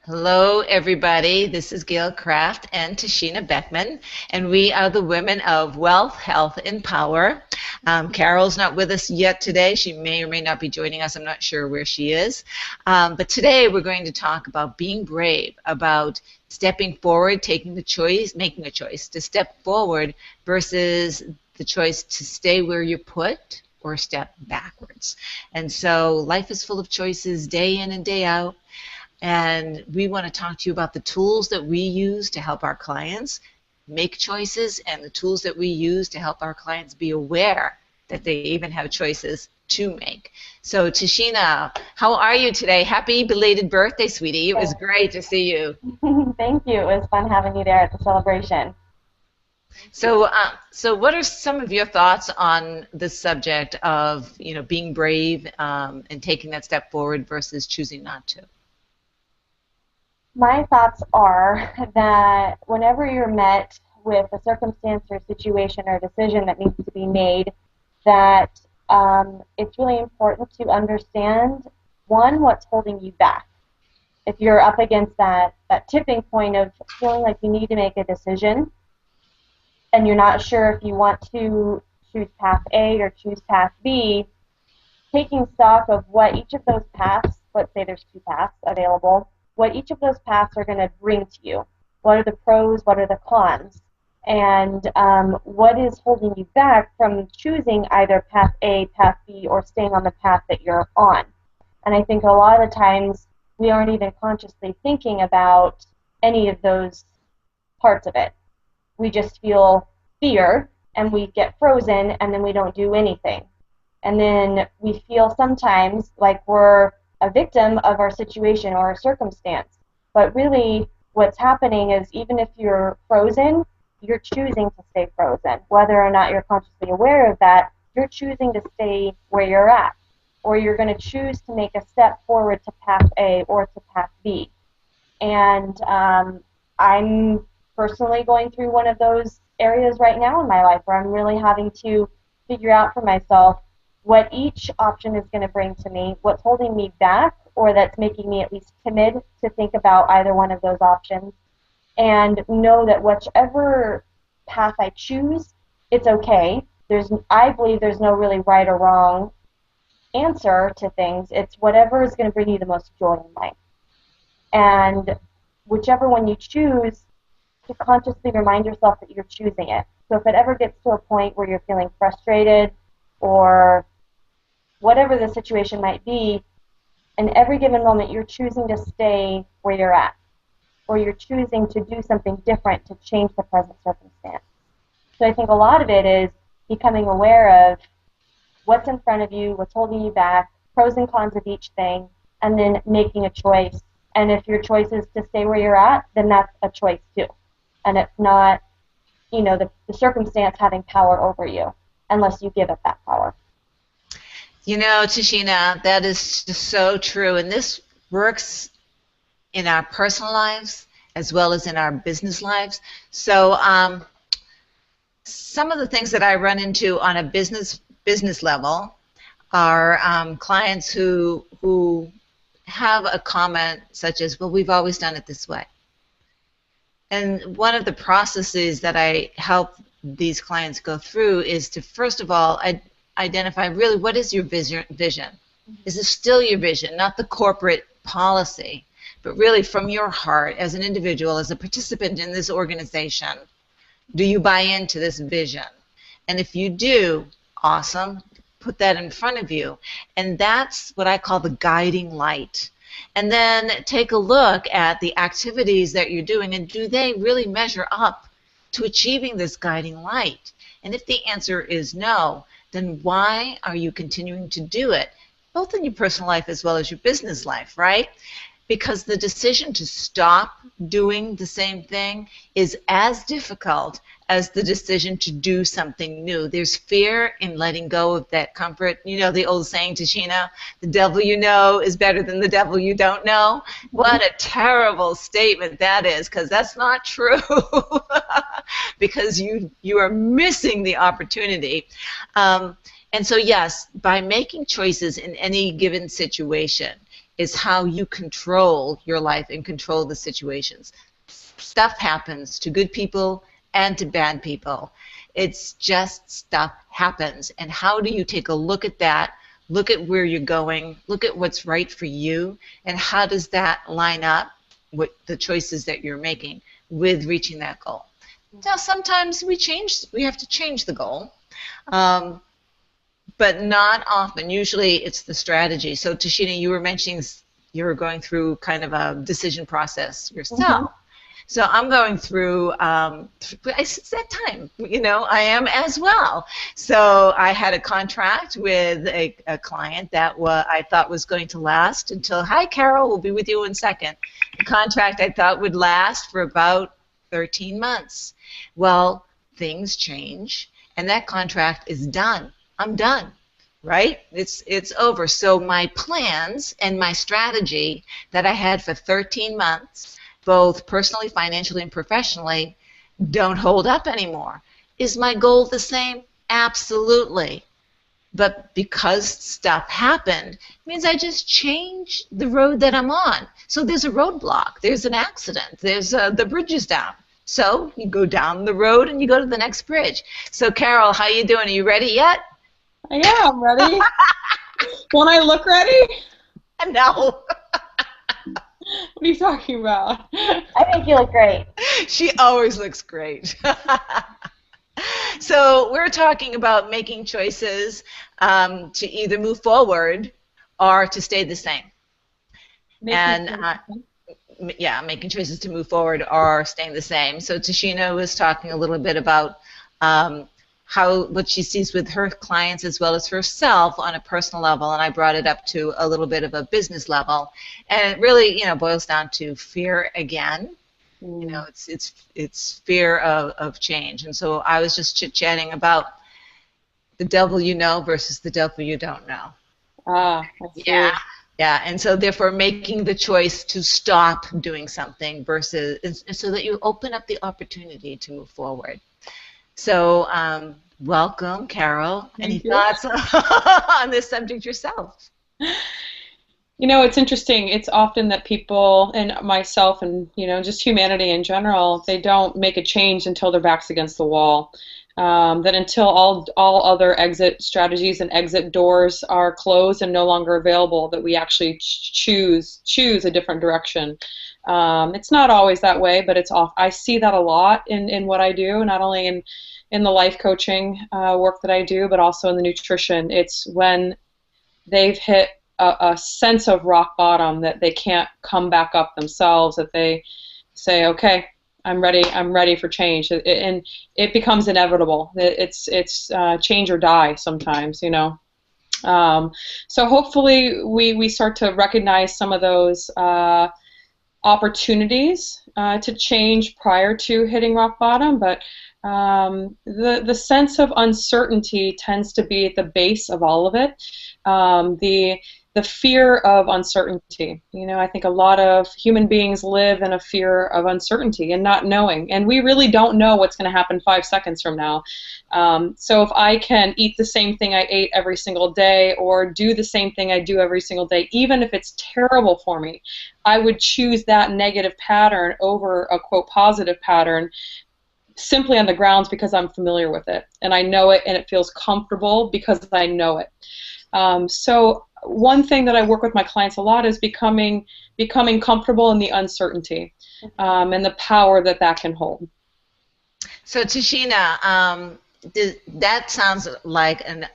Hello, everybody. This is Gail Kraft and Tashina Beckmann, and we are the women of Wealth, Health, and Power. Carole's not with us yet today. She may or may not be joining us. I'm not sure where she is. But today we're going to talk about being brave, about stepping forward, taking the choice, making a choice to step forward versus the choice to stay where you're put or step backwards. And so life is full of choices day in and day out. And we want to talk to you about the tools that we use to help our clients make choices and the tools that we use to help our clients be aware that they even have choices to make. So Tashina, how are you today? Happy belated birthday, sweetie. It was great to see you. Thank you. It was fun having you there at the celebration. So what are some of your thoughts on the subject of, being brave and taking that step forward versus choosing not to? My thoughts are that whenever you're met with a circumstance or situation or decision that needs to be made, that it's really important to understand, one, what's holding you back. If you're up against that tipping point of feeling like you need to make a decision and you're not sure if you want to choose path A or choose path B, taking stock of what each of those paths, let's say there's two paths available, what each of those paths are going to bring to you. What are the pros, what are the cons? And what is holding you back from choosing either path A, path B, or staying on the path that you're on? And I think a lot of the times we aren't even consciously thinking about any of those parts of it. We just feel fear and we get frozen and then we don't do anything. And then we feel sometimes like we're a victim of our situation or our circumstance. But really, what's happening is even if you're frozen, you're choosing to stay frozen. Whether or not you're consciously aware of that, you're choosing to stay where you're at. Or you're going to choose to make a step forward to path A or to path B. And I'm personally going through one of those areas right now in my life where I'm really having to figure out for myself what each option is going to bring to me, what's holding me back, or that's making me at least timid to think about either one of those options, and know that whichever path I choose, it's okay. I believe there's no really right or wrong answer to things. It's whatever is going to bring you the most joy in life. And whichever one you choose, to consciously remind yourself that you're choosing it. So if it ever gets to a point where you're feeling frustrated or whatever the situation might be, in every given moment you're choosing to stay where you're at, or you're choosing to do something different to change the present circumstance. So I think a lot of it is becoming aware of what's in front of you, what's holding you back, pros and cons of each thing, and then making a choice. And if your choice is to stay where you're at, then that's a choice too. And it's not, the circumstance having power over you, unless you give it that power. Tashina, that is just so true. And this works in our personal lives as well as in our business lives. So some of the things that I run into on a business level are clients who have a comment such as, well, we've always done it this way. And one of the processes that I help these clients go through is to, first of all, identify really what is your vision. Is this still your vision, not the corporate policy, but really from your heart as an individual, as a participant in this organization, do you buy into this vision? And if you do, awesome, put that in front of you. And that's what I call the guiding light. And then take a look at the activities that you're doing, and do they really measure up to achieving this guiding light? And if the answer is no, then why are you continuing to do it, both in your personal life as well as your business life, right? Because the decision to stop doing the same thing is as difficult as the decision to do something new. There's fear in letting go of that comfort. You know the old saying, Tashina, the devil you know is better than the devil you don't know. What a terrible statement that is, because that's not true. Because you are missing the opportunity. And so yes, by making choices in any given situation, is how you control your life and control the situations. Stuff happens to good people and to bad people. It's just stuff happens. And how do you take a look at that, look at where you're going, look at what's right for you, and how does that line up with the choices that you're making with reaching that goal? Now, sometimes we have to change the goal, but not often. Usually it's the strategy. So Tashina, you were mentioning you were going through kind of a decision process yourself. So I'm going through, it's that time, I am as well. So I had a contract with a client that I thought was going to last until, hi, Carole, we'll be with you in a second. The contract I thought would last for about 13 months. Well, things change, and that contract is done. I'm done, right? It's over. So my plans and my strategy that I had for 13 months, both personally, financially, and professionally, don't hold up anymore. Is my goal the same? Absolutely. But because stuff happened, it means I just changed the road that I'm on. So there's a roadblock. There's an accident. There's the bridge is down. So you go down the road and you go to the next bridge. So Carole, how you doing? Are you ready yet? Yeah, I'm ready. Don't I look ready? No. What are you talking about? I think you look great. She always looks great. So we're talking about making choices to either move forward or to stay the same. Making choices to move forward or staying the same. So Tashina was talking a little bit about what she sees with her clients as well as herself on a personal level, and I brought it up to a little bit of a business level, and it really boils down to fear again. It's fear of change. And so I was just chit-chatting about the devil you know versus the devil you don't know. I see. Yeah, and so therefore making the choice to stop doing something versus, so that you open up the opportunity to move forward. So welcome, Carole. Any thoughts on this subject yourself? It's interesting. It's often that people, and myself and, just humanity in general, they don't make a change until their back's against the wall. That until all other exit strategies and exit doors are closed and no longer available, that we actually choose a different direction. It's not always that way, but it's off. I see that a lot in what I do, not only in the life coaching work that I do, but also in the nutrition. It's when they've hit a sense of rock bottom that they can't come back up themselves, that they say, okay, I'm ready for change, and it becomes inevitable. It's change or die sometimes, So hopefully we start to recognize some of those opportunities to change prior to hitting rock bottom, but the sense of uncertainty tends to be at the base of all of it. The fear of uncertainty. I think a lot of human beings live in a fear of uncertainty and not knowing, and we really don't know what's going to happen 5 seconds from now. So if I can eat the same thing I ate every single day, or do the same thing I do every single day, even if it's terrible for me, I would choose that negative pattern over a, quote, positive pattern, simply on the grounds because I'm familiar with it, and I know it, and it feels comfortable because I know it. So one thing that I work with my clients a lot is becoming comfortable in the uncertainty, and the power that can hold. So Tashina, that sounds like an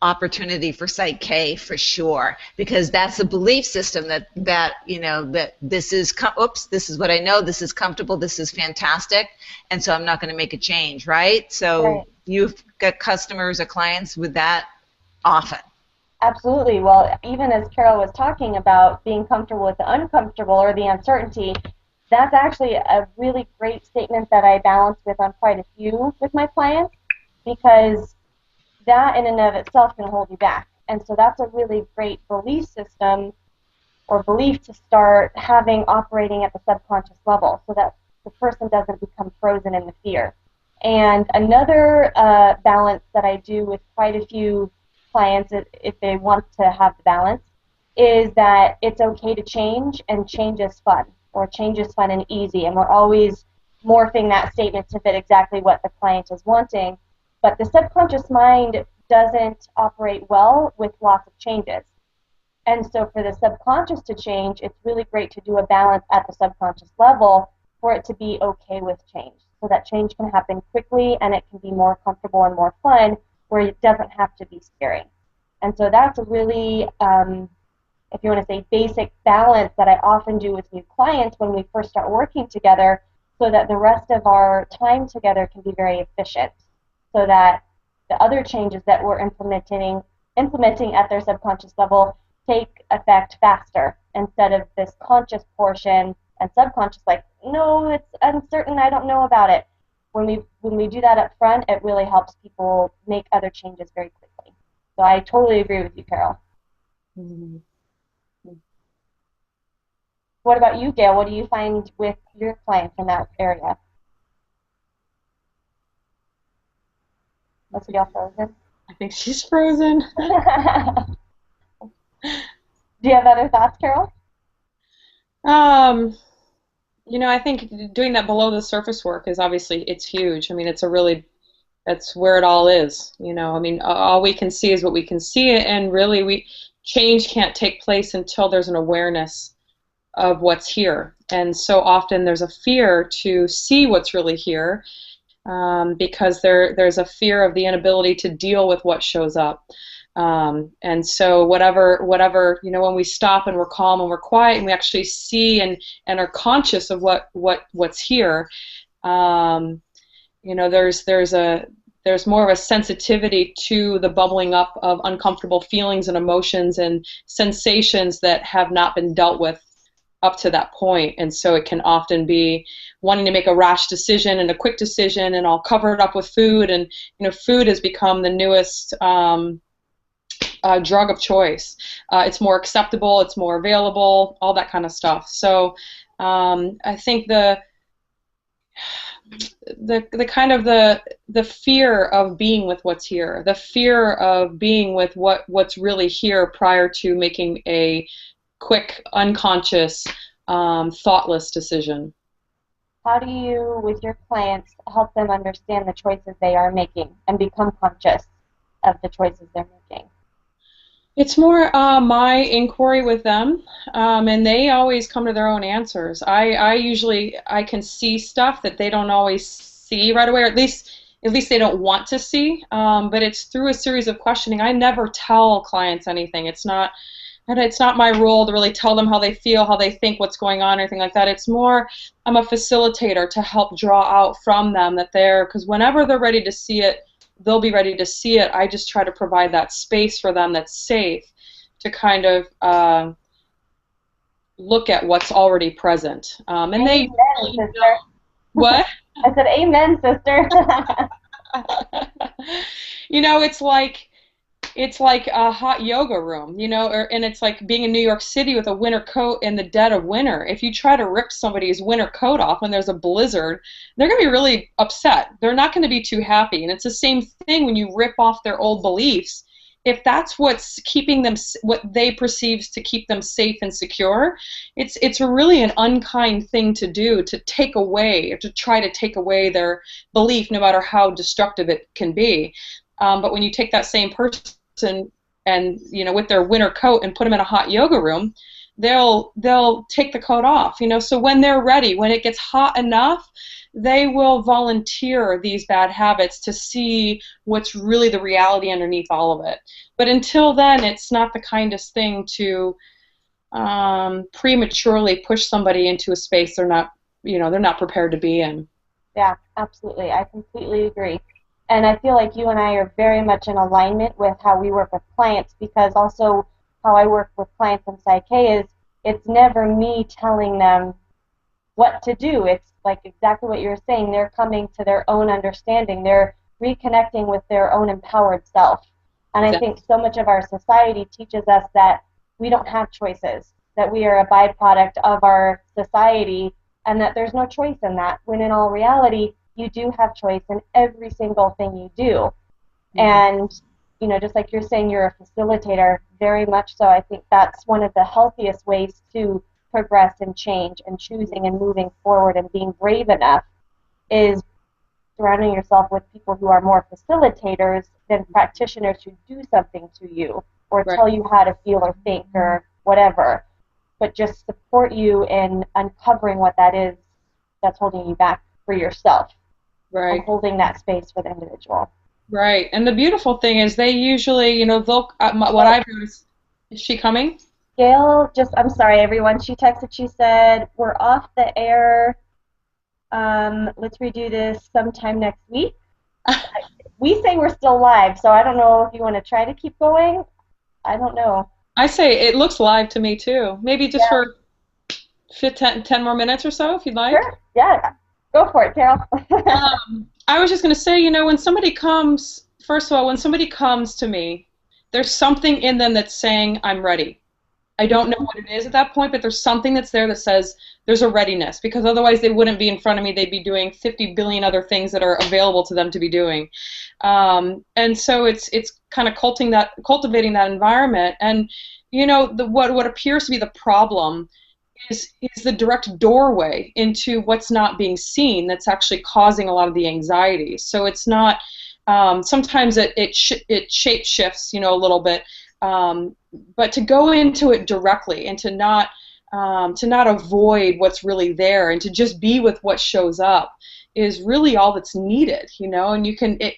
opportunity for Psych K for sure, because that's a belief system that this is this is what I know, this is comfortable, this is fantastic, and so I'm not going to make a change, right? So Right. You've got customers or clients with that often. Absolutely. Well, even as Carole was talking about being comfortable with the uncomfortable or the uncertainty, that's actually a really great statement that I balance with on quite a few with my clients, because that in and of itself can hold you back. And so that's a really great belief system or belief to start having operating at the subconscious level, so that the person doesn't become frozen in the fear. And another balance that I do with quite a few clients, if they want to have the balance, is that it's okay to change, and change is fun, or change is fun and easy, and we're always morphing that statement to fit exactly what the client is wanting. But the subconscious mind doesn't operate well with lots of changes. And so for the subconscious to change, it's really great to do a balance at the subconscious level for it to be okay with change. So that change can happen quickly and it can be more comfortable and more fun, where it doesn't have to be scary. And so that's a really, if you want to say, basic balance that I often do with new clients when we first start working together, so that the rest of our time together can be very efficient, so that the other changes that we're implementing at their subconscious level take effect faster, instead of this conscious portion and subconscious like, no, it's uncertain, I don't know about it. When we do that up front, it really helps people make other changes very quickly. So I totally agree with you, Carole. Mm-hmm. What about you, Gail? What do you find with your clients in that area? Let's get frozen. I think she's frozen. Do you have other thoughts, Carole? I think doing that below the surface work is obviously, it's huge. I mean, that's where it all is. I mean, all we can see is what we can see, and really change can't take place until there's an awareness of what's here. And so often there's a fear to see what's really here, because there's a fear of the inability to deal with what shows up. And so whatever, when we stop and we're calm and we're quiet and we actually see and are conscious of what's here, there's more of a sensitivity to the bubbling up of uncomfortable feelings and emotions and sensations that have not been dealt with up to that point. And so it can often be wanting to make a rash decision and a quick decision, and I'll cover it up with food. And food has become the newest drug of choice. It's more acceptable, it's more available, all that kind of stuff. So I think the kind of the fear of being with what's here, the fear of being with what's really here prior to making a quick, unconscious, thoughtless decision. How do you, with your clients, help them understand the choices they are making and become conscious of the choices they're making? It's more my inquiry with them, and they always come to their own answers. I can see stuff that they don't always see right away, or at least they don't want to see. But it's through a series of questioning. I never tell clients anything. It's not my role to really tell them how they feel, how they think, what's going on, or anything like that. It's more, I'm a facilitator to help draw out from them that because whenever they're ready to see it, they'll be ready to see it. I just try to provide that space for them that's safe to kind of look at what's already present. And amen, they really sister. know. What? I said, amen, sister. It's like a hot yoga room, and it's like being in New York City with a winter coat in the dead of winter. If you try to rip somebody's winter coat off when there's a blizzard, they're going to be really upset. They're not going to be too happy. And it's the same thing when you rip off their old beliefs. If that's what's keeping them, what they perceive to keep them safe and secure, it's really an unkind thing to do, to take away, or to try to take away their belief, no matter how destructive it can be. But when you take that same person and with their winter coat and put them in a hot yoga room, they'll take the coat off. So when they're ready, when it gets hot enough, they will volunteer these bad habits to see what's really the reality underneath all of it. But until then, it's not the kindest thing to prematurely push somebody into a space they're not prepared to be in. Yeah, absolutely. I completely agree. And I feel like you and I are very much in alignment with how we work with clients, because also how I work with clients in Psyche is it's never me telling them what to do. It's like exactly what you're saying. They're coming to their own understanding. They're reconnecting with their own empowered self. And I think so much of our society teaches us that we don't have choices, that we are a byproduct of our society, and that there's no choice in that, when in all reality, you do have choice in every single thing you do. Mm-hmm. And just like you're saying, you're a facilitator, very much so. I think that's one of the healthiest ways to progress and change and choosing and moving forward and being brave enough is surrounding yourself with people who are more facilitators than practitioners who do something to you or Right. tell you how to feel or think or whatever, but just support you in uncovering what that is that's holding you back for yourself and Right. holding that space for the individual. Right. And the beautiful thing is they usually, they'll, what Oh, I've noticed, is she coming? Gail, I'm sorry, everyone. She texted, she said, we're off the air. Let's redo this sometime next week. We say we're still live, so I don't know if you want to try to keep going. I don't know. I say it looks live to me too. Maybe just Yeah, for 10 more minutes or so, if you'd like. sure. Yeah, go for it, Carol. I was just going to say, when somebody comes, first of all, when somebody comes to me, there's something in them that's saying, I'm ready. I don't know what it is at that point, but there's something that's there that says there's a readiness, because otherwise they wouldn't be in front of me. They'd be doing 50 billion other things that are available to them to be doing. And so it's kind of cultivating that environment. And what appears to be the problem is the direct doorway into what's not being seen that's actually causing a lot of the anxiety. So it's not sometimes it shape shifts, a little bit, but to go into it directly and to not avoid what's really there and to just be with what shows up is really all that's needed, and you can it